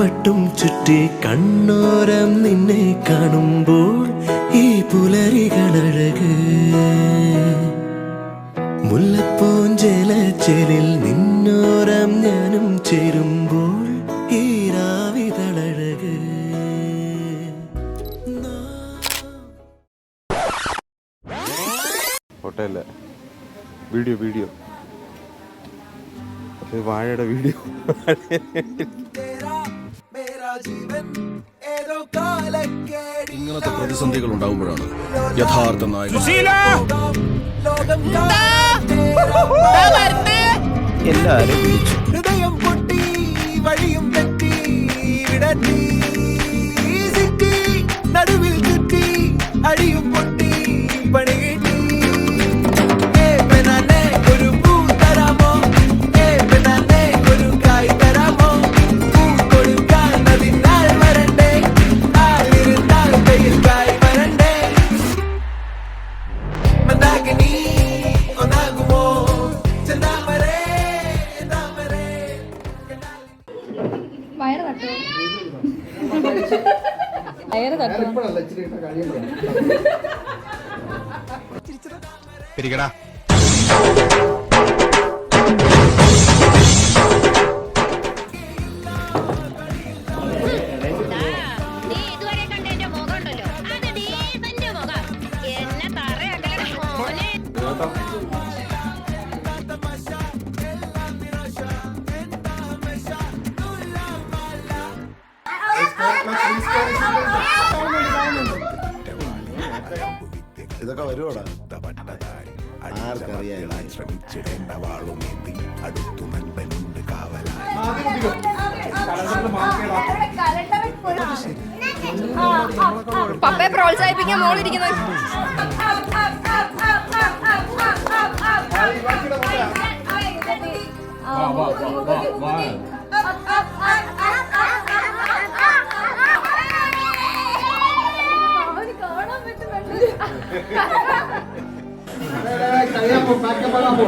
പട്ടും ചുറ്റി കണ്ണോരം നിന്നെ കാണുമ്പോൾ ഈ പുലരികളഴക് മുല്ലപ്പൂഞ്ചേലച്ചേലിൽ നിന്നോരം ഞാനും ചേരുമ്പോൾ ഈ രാവിതളഴക്. ഹോട്ടലിലെ വീഡിയോ വാഴയുടെ വീഡിയോ. ഇങ്ങനത്തെ പ്രതിസന്ധികൾ ഉണ്ടാകുമ്പോഴാണ് യഥാർത്ഥ നായകൻ. എല്ലാരും വിളിച്ചു. ഹൃദയം പൊട്ടി വഴിയും തെറ്റി വിടറ്റി നടുവിൽ ചുറ്റി അടിയും പൊട്ടി പണി കിട്ടി. ഒരു പൂ തരാമോ, ഒരു കായ് തരാമോ, പൂ കൊടുക്കാൻ അതിനാൽ വരണ്ടേ, ആളിരുന്നാൽ കയ്യിൽ കായ് വരണ്ടേ. മന്ദാകിനി ഒന്നാകുമോ ചെന്താമരേ താമരേ. വയറ് തട്ടോ വയറ് തട്ടോ പിരികടാ. ഇതൊക്കെ വരുവാടാ. ആർക്കറിയാൻ ശ്രമിച്ചിടേണ്ട വാളുമേന്തി അടുത്തു നൻപനുണ്ട് കാവലായി. പപ്പയെ പ്രോത്സാഹിപ്പിക്കാൻ മോളിരിക്കുന്നത്. Kaya po, bakit pa lang po?